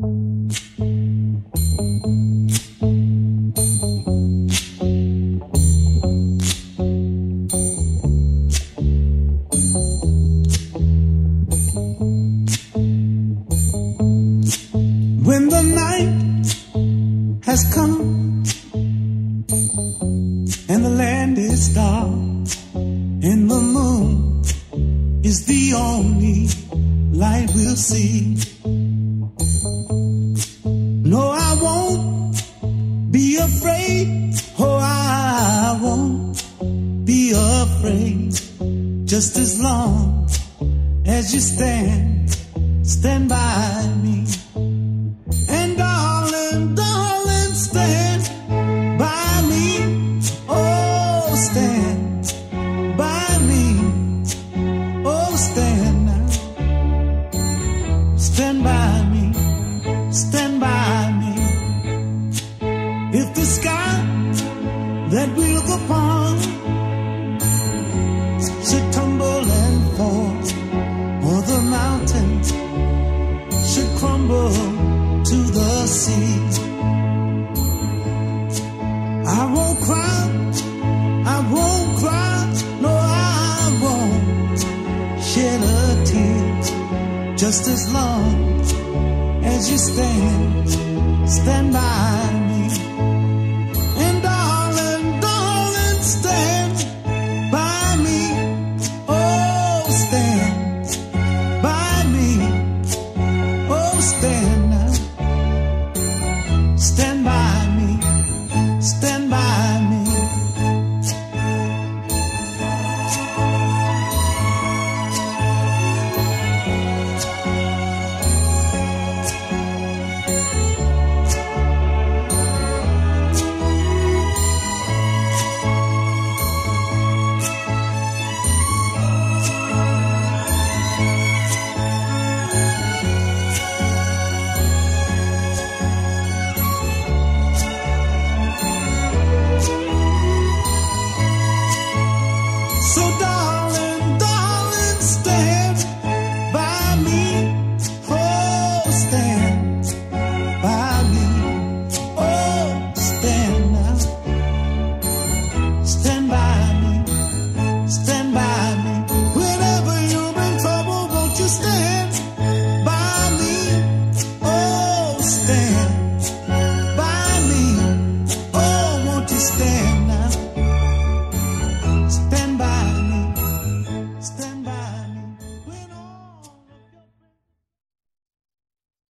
When the night has come and the land is dark and the moon is the only light we'll see. No, I won't be afraid. Oh, I won't be afraid. Just as long as you stand by me. And darling, darling, stand by me. Oh, stand by me. Oh, stand now. Stand by me. Stand by me. If the sky that we look upon should tumble and fall, or the mountains should crumble to the sea, I won't cry, I won't cry, no, I won't shed a tear. Just as long as you stand by me. And darling, darling, stand by me. Oh, stand by me. Oh, stand